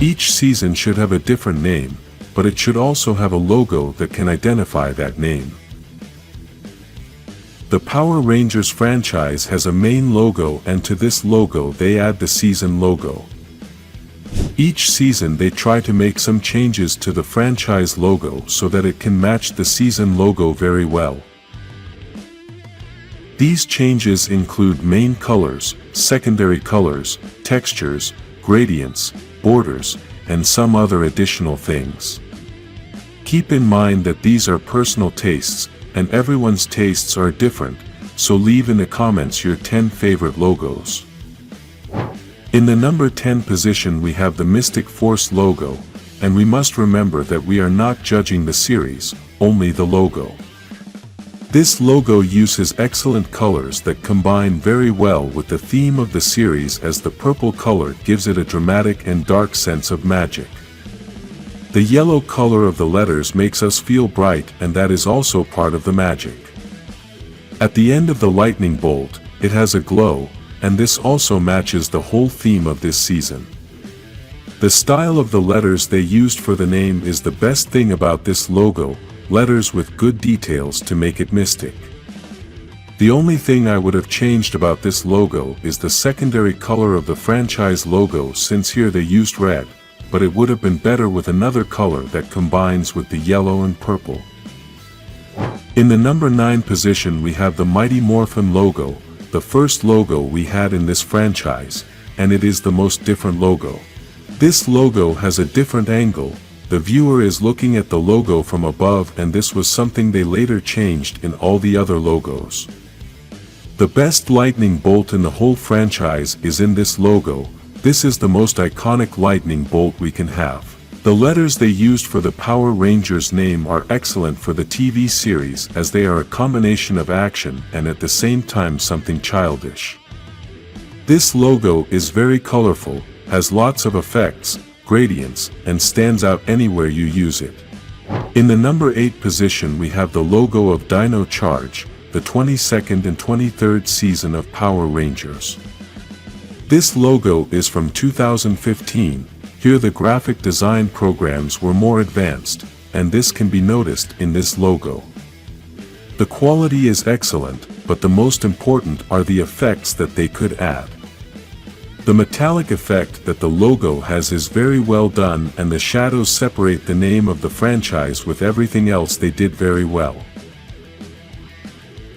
Each season should have a different name, but it should also have a logo that can identify that name. The Power Rangers franchise has a main logo, and to this logo they add the season logo. Each season they try to make some changes to the franchise logo so that it can match the season logo very well. These changes include main colors, secondary colors, textures, gradients, borders, and some other additional things. Keep in mind that these are personal tastes, and everyone's tastes are different, so leave in the comments your 10 favorite logos. In the number 10 position we have the Mystic Force logo, and we must remember that we are not judging the series, only the logo. This logo uses excellent colors that combine very well with the theme of the series, as the purple color gives it a dramatic and dark sense of magic. The yellow color of the letters makes us feel bright, and that is also part of the magic. At the end of the lightning bolt, it has a glow, and this also matches the whole theme of this season. The style of the letters they used for the name is the best thing about this logo, letters with good details to make it mystic. The only thing I would have changed about this logo is the secondary color of the franchise logo, since here they used red, but it would have been better with another color that combines with the yellow and purple. In the number 9 position we have the Mighty Morphin logo, the first logo we had in this franchise, and it is the most different logo. This logo has a different angle. The viewer is looking at the logo from above, and this was something they later changed in all the other logos. The best lightning bolt in the whole franchise is in this logo. This is the most iconic lightning bolt we can have. The letters they used for the Power Rangers name are excellent for the TV series, as they are a combination of action and at the same time something childish. This logo is very colorful, has lots of effects, gradients, and stands out anywhere you use it. In the number 8 position we have the logo of Dino Charge, the 22nd and 23rd season of Power Rangers. This logo is from 2015, here the graphic design programs were more advanced, and this can be noticed in this logo. The quality is excellent, but the most important are the effects that they could add. The metallic effect that the logo has is very well done, and the shadows separate the name of the franchise with everything else they did very well.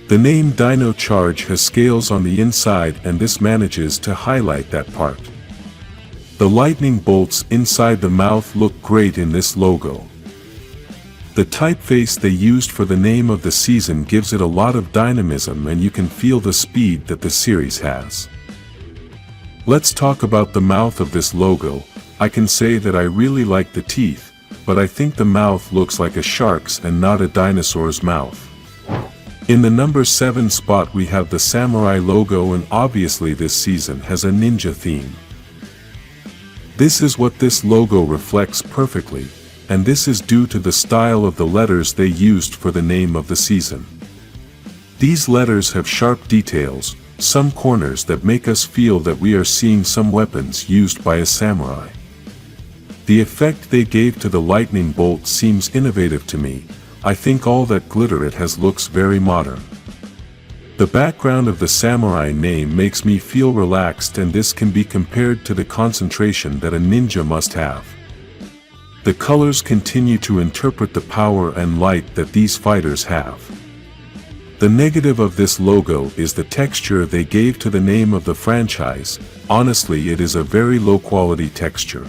The name Dino Charge has scales on the inside, and this manages to highlight that part. The lightning bolts inside the mouth look great in this logo. The typeface they used for the name of the season gives it a lot of dynamism, and you can feel the speed that the series has. Let's talk about the mouth of this logo. I can say that I really like the teeth, but I think the mouth looks like a shark's and not a dinosaur's mouth. In the number 7 spot we have the samurai logo, and obviously this season has a ninja theme. This is what this logo reflects perfectly, and this is due to the style of the letters they used for the name of the season. These letters have sharp details, some corners that make us feel that we are seeing some weapons used by a samurai. The effect they gave to the lightning bolt seems innovative to me. I think all that glitter it has looks very modern. The background of the samurai name makes me feel relaxed, and this can be compared to the concentration that a ninja must have. The colors continue to interpret the power and light that these fighters have. The negative of this logo is the texture they gave to the name of the franchise. Honestly, it is a very low quality texture.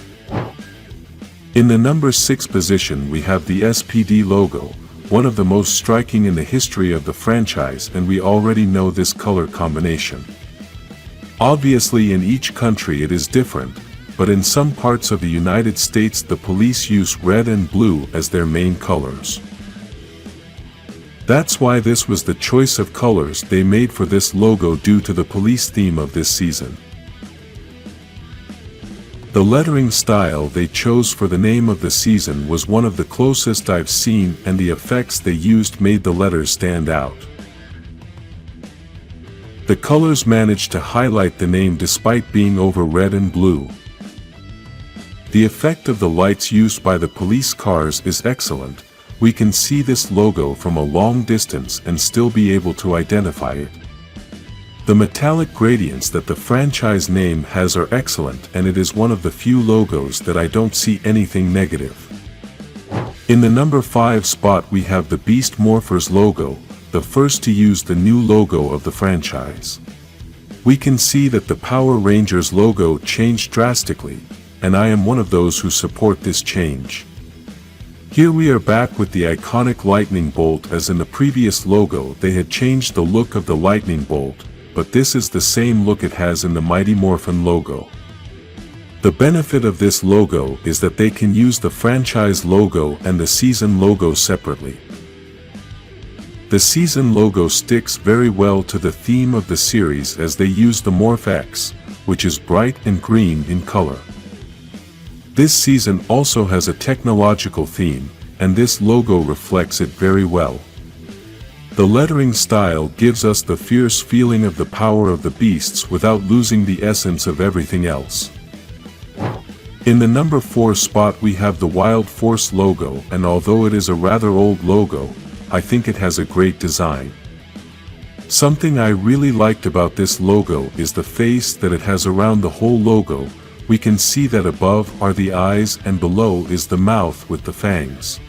In the number 6 position we have the SPD logo, one of the most striking in the history of the franchise, and we already know this color combination. Obviously in each country it is different, but in some parts of the United States the police use red and blue as their main colors. That's why this was the choice of colors they made for this logo due to the police theme of this season. The lettering style they chose for the name of the season was one of the closest I've seen, and the effects they used made the letters stand out. The colors managed to highlight the name despite being over red and blue. The effect of the lights used by the police cars is excellent. We can see this logo from a long distance and still be able to identify it. The metallic gradients that the franchise name has are excellent, and it is one of the few logos that I don't see anything negative. In the number 5 spot we have the Beast Morphers logo, the first to use the new logo of the franchise. We can see that the Power Rangers logo changed drastically, and I am one of those who support this change. Here we are back with the iconic lightning bolt. As in the previous logo, they had changed the look of the lightning bolt, but this is the same look it has in the Mighty Morphin logo. The benefit of this logo is that they can use the franchise logo and the season logo separately. The season logo sticks very well to the theme of the series, as they use the Morph X, which is bright and green in color. This season also has a technological theme, and this logo reflects it very well. The lettering style gives us the fierce feeling of the power of the beasts without losing the essence of everything else. In the number 4 spot we have the Wild Force logo, and although it is a rather old logo, I think it has a great design. Something I really liked about this logo is the face that it has around the whole logo. We can see that above are the eyes and below is the mouth with the fangs.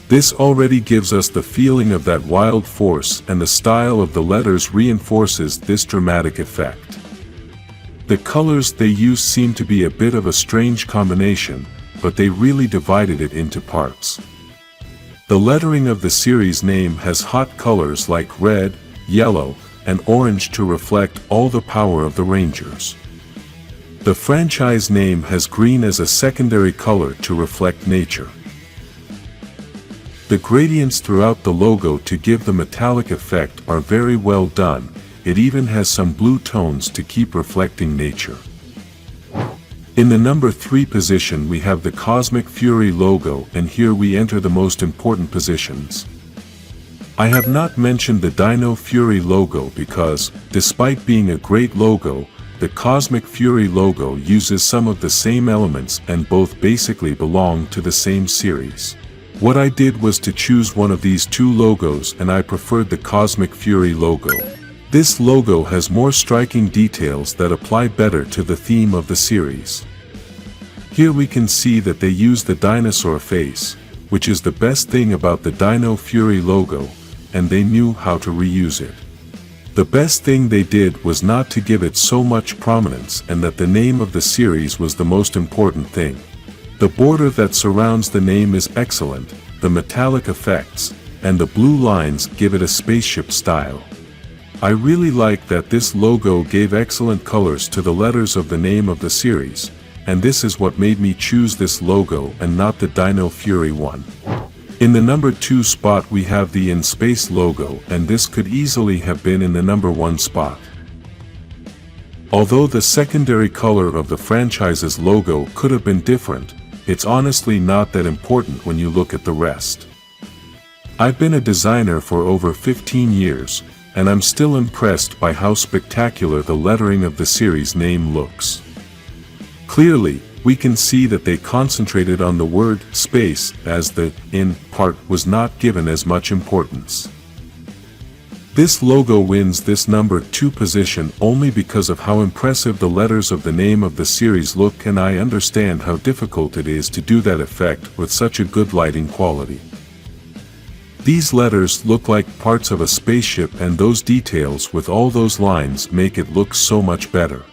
This already gives us the feeling of that wild force, and the style of the letters reinforces this dramatic effect. The colors they use seem to be a bit of a strange combination, but they really divided it into parts. The lettering of the series name has hot colors like red, yellow, and orange to reflect all the power of the Rangers. The franchise name has green as a secondary color to reflect nature. The gradients throughout the logo to give the metallic effect are very well done. It even has some blue tones to keep reflecting nature. In the number 3 position we have the Cosmic Fury logo, and here we enter the most important positions. I have not mentioned the Dino Fury logo because, despite being a great logo, the Cosmic Fury logo uses some of the same elements and both basically belong to the same series. What I did was to choose one of these two logos, and I preferred the Cosmic Fury logo. This logo has more striking details that apply better to the theme of the series. Here we can see that they use the dinosaur face, which is the best thing about the Dino Fury logo, and they knew how to reuse it. The best thing they did was not to give it so much prominence, and that the name of the series was the most important thing. The border that surrounds the name is excellent, the metallic effects, and the blue lines give it a spaceship style. I really like that this logo gave excellent colors to the letters of the name of the series, and this is what made me choose this logo and not the Dino Fury one. In the number 2 spot we have the In Space logo, and this could easily have been in the number 1 spot. Although the secondary color of the franchise's logo could have been different, it's honestly not that important when you look at the rest. I've been a designer for over 15 years, and I'm still impressed by how spectacular the lettering of the series name looks. Clearly, we can see that they concentrated on the word space, as the in part was not given as much importance. This logo wins this number 2 position only because of how impressive the letters of the name of the series look, and I understand how difficult it is to do that effect with such a good lighting quality. These letters look like parts of a spaceship, and those details with all those lines make it look so much better.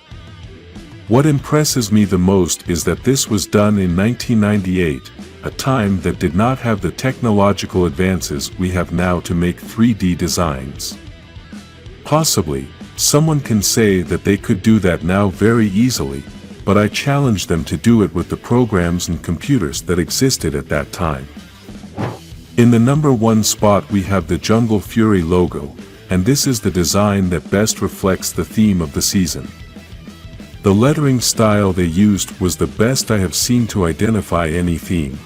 What impresses me the most is that this was done in 1998, a time that did not have the technological advances we have now to make 3D designs. Possibly, someone can say that they could do that now very easily, but I challenge them to do it with the programs and computers that existed at that time. In the number 1 spot we have the Jungle Fury logo, and this is the design that best reflects the theme of the season. The lettering style they used was the best I have seen to identify any theme.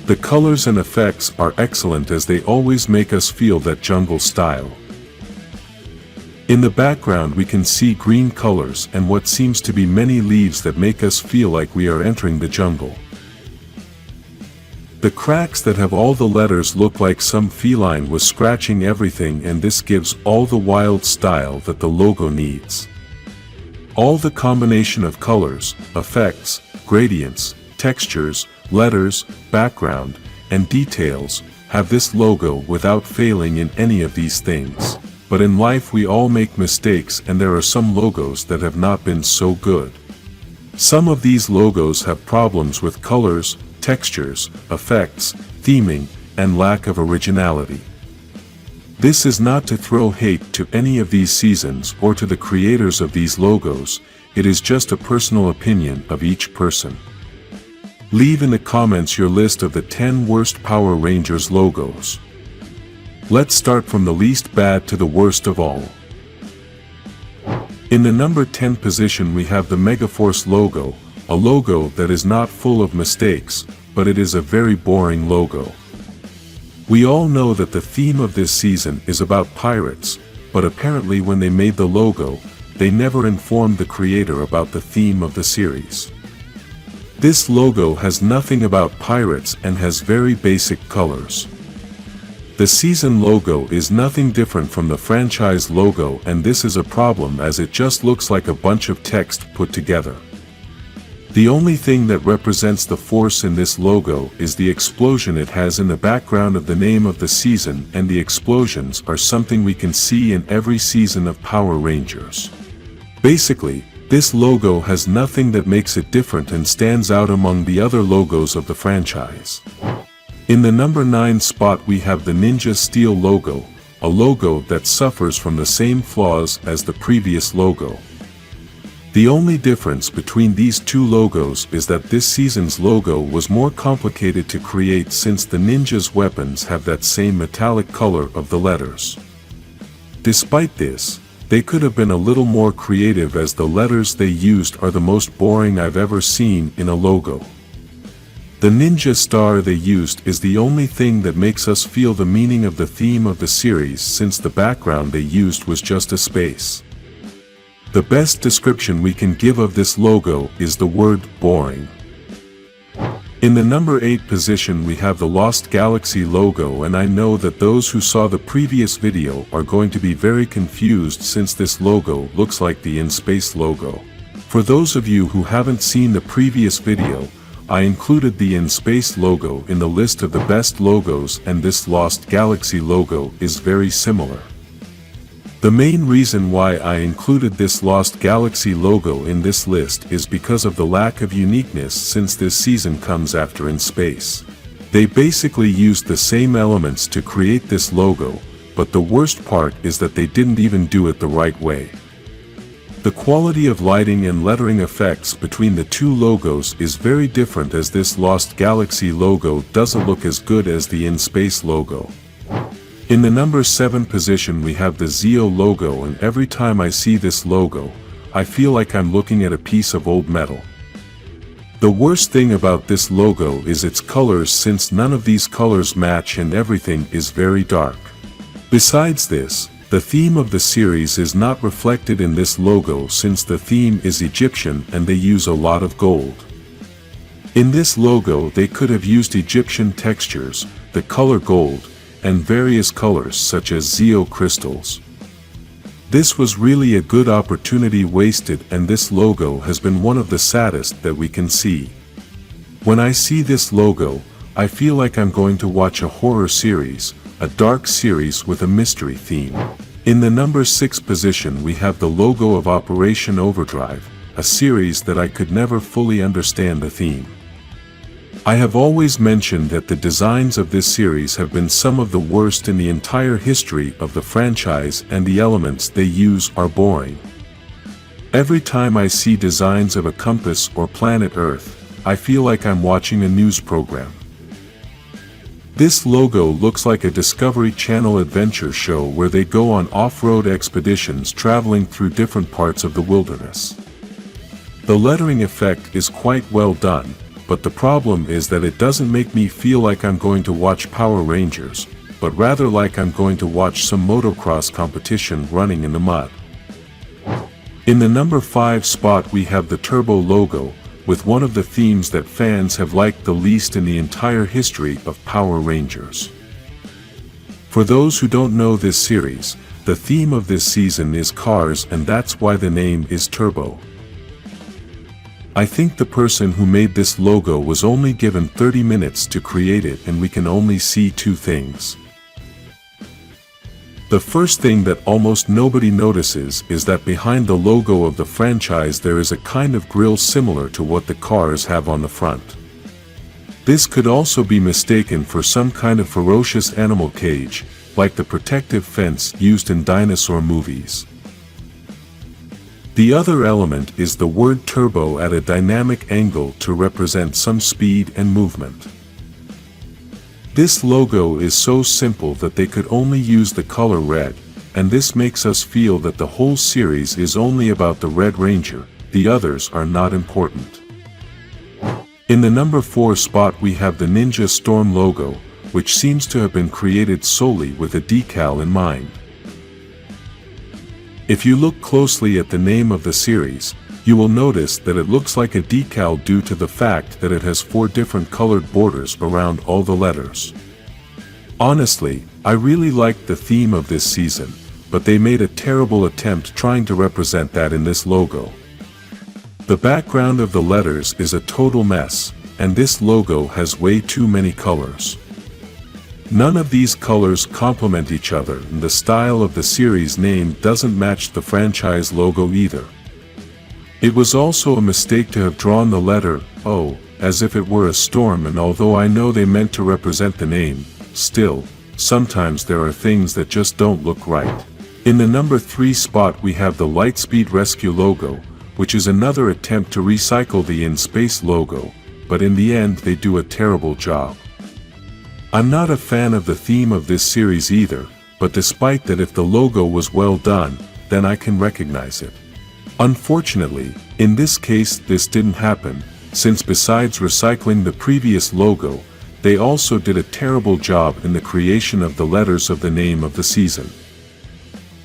The colors and effects are excellent, as they always make us feel that jungle style. In the background we can see green colors and what seems to be many leaves that make us feel like we are entering the jungle. The cracks that have all the letters look like some feline was scratching everything, and this gives all the wild style that the logo needs. All the combination of colors, effects, gradients, textures, letters, background, and details have this logo without failing in any of these things. But in life we all make mistakes, and there are some logos that have not been so good. Some of these logos have problems with colors, textures, effects, theming, and lack of originality. This is not to throw hate to any of these seasons or to the creators of these logos, it is just a personal opinion of each person. Leave in the comments your list of the 10 worst Power Rangers logos. Let's start from the least bad to the worst of all. In the number 10 position we have the Megaforce logo, a logo that is not full of mistakes, but it is a very boring logo. We all know that the theme of this season is about pirates, but apparently when they made the logo, they never informed the creator about the theme of the series. This logo has nothing about pirates and has very basic colors. The season logo is nothing different from the franchise logo, and this is a problem as it just looks like a bunch of text put together. The only thing that represents the force in this logo is the explosion it has in the background of the name of the season, and the explosions are something we can see in every season of Power Rangers. Basically, this logo has nothing that makes it different and stands out among the other logos of the franchise. In the number 9 spot we have the Ninja Steel logo, a logo that suffers from the same flaws as the previous logo. The only difference between these two logos is that this season's logo was more complicated to create, since the ninja's weapons have that same metallic color of the letters. Despite this, they could have been a little more creative, as the letters they used are the most boring I've ever seen in a logo. The ninja star they used is the only thing that makes us feel the meaning of the theme of the series, since the background they used was just a space. The best description we can give of this logo is the word boring. In the number 8 position we have the Lost Galaxy logo, and I know that those who saw the previous video are going to be very confused, since this logo looks like the In Space logo. For those of you who haven't seen the previous video, I included the In Space logo in the list of the best logos, and this Lost Galaxy logo is very similar. The main reason why I included this Lost Galaxy logo in this list is because of the lack of uniqueness, since this season comes after In Space. They basically used the same elements to create this logo, but the worst part is that they didn't even do it the right way. The quality of lighting and lettering effects between the two logos is very different, as this Lost Galaxy logo doesn't look as good as the In Space logo. In the number 7 position we have the Zeo logo, and every time I see this logo, I feel like I'm looking at a piece of old metal. The worst thing about this logo is its colors, since none of these colors match and everything is very dark. Besides this, the theme of the series is not reflected in this logo, since the theme is Egyptian and they use a lot of gold. In this logo they could have used Egyptian textures, the color gold, and various colors such as Zeo crystals. This was really a good opportunity wasted, and this logo has been one of the saddest that we can see. When I see this logo, I feel like I'm going to watch a horror series, a dark series with a mystery theme. In the number 6 position we have the logo of Operation Overdrive, a series that I could never fully understand the theme. I have always mentioned that the designs of this series have been some of the worst in the entire history of the franchise, and the elements they use are boring. Every time I see designs of a compass or planet Earth, I feel like I'm watching a news program. This logo looks like a Discovery Channel adventure show where they go on off-road expeditions traveling through different parts of the wilderness. The lettering effect is quite well done, but the problem is that it doesn't make me feel like I'm going to watch Power Rangers, but rather like I'm going to watch some motocross competition running in the mud. In the number 5 spot we have the Turbo logo, with one of the themes that fans have liked the least in the entire history of Power Rangers. For those who don't know this series, the theme of this season is cars, and that's why the name is Turbo. I think the person who made this logo was only given 30 minutes to create it, and we can only see two things. The first thing that almost nobody notices is that behind the logo of the franchise there is a kind of grille similar to what the cars have on the front. This could also be mistaken for some kind of ferocious animal cage, like the protective fence used in dinosaur movies. The other element is the word turbo at a dynamic angle to represent some speed and movement. This logo is so simple that they could only use the color red, and this makes us feel that the whole series is only about the Red Ranger, the others are not important. In the number 4 spot we have the Ninja Storm logo, which seems to have been created solely with a decal in mind. If you look closely at the name of the series, you will notice that it looks like a decal due to the fact that it has 4 different colored borders around all the letters. Honestly, I really liked the theme of this season, but they made a terrible attempt trying to represent that in this logo. The background of the letters is a total mess, and this logo has way too many colors. None of these colors complement each other, and the style of the series name doesn't match the franchise logo either. It was also a mistake to have drawn the letter O as if it were a storm, and although I know they meant to represent the name, still, sometimes there are things that just don't look right. In the number 3 spot we have the Lightspeed Rescue logo, which is another attempt to recycle the In Space logo, but in the end they do a terrible job. I'm not a fan of the theme of this series either, but despite that, if the logo was well done, then I can recognize it. Unfortunately, in this case this didn't happen, since besides recycling the previous logo, they also did a terrible job in the creation of the letters of the name of the season.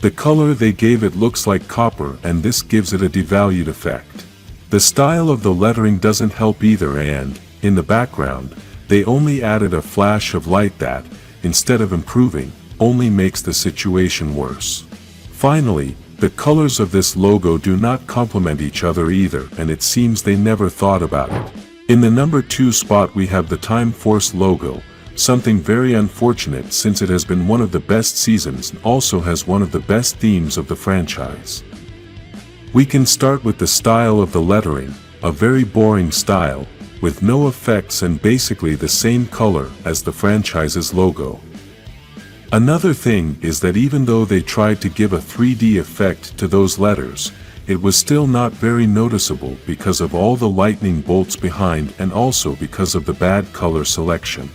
The color they gave it looks like copper, and this gives it a devalued effect. The style of the lettering doesn't help either, and, in the background, they only added a flash of light that, instead of improving, only makes the situation worse. Finally, the colors of this logo do not complement each other either, and it seems they never thought about it. In the number 2 spot we have the Time Force logo, something very unfortunate since it has been one of the best seasons and also has one of the best themes of the franchise. We can start with the style of the lettering, a very boring style, with no effects and basically the same color as the franchise's logo. Another thing is that even though they tried to give a 3D effect to those letters, it was still not very noticeable because of all the lightning bolts behind and also because of the bad color selection.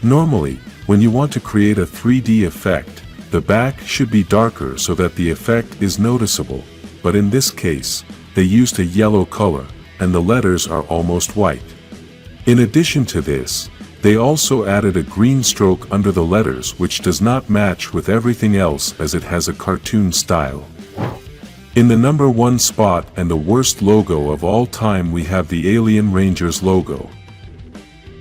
Normally, when you want to create a 3D effect, the back should be darker so that the effect is noticeable, but in this case, they used a yellow color, and the letters are almost white. In addition to this, they also added a green stroke under the letters, which does not match with everything else as it has a cartoon style. In the number 1 spot and the worst logo of all time we have the Alien Rangers logo.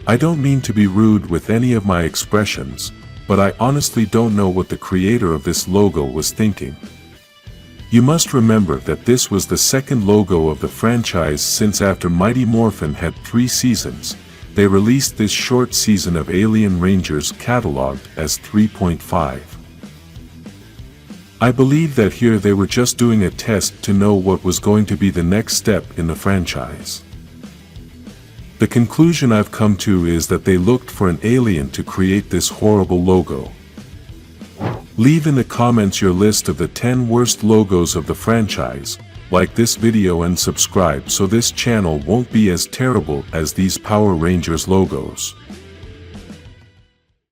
I don't mean to be rude with any of my expressions, but I honestly don't know what the creator of this logo was thinking. You must remember that this was the second logo of the franchise, since after Mighty Morphin had 3 seasons, they released this short season of Alien Rangers cataloged as 3.5. I believe that here they were just doing a test to know what was going to be the next step in the franchise. The conclusion I've come to is that they looked for an alien to create this horrible logo. Leave in the comments your list of the 10 worst logos of the franchise, like this video and subscribe so this channel won't be as terrible as these Power Rangers logos.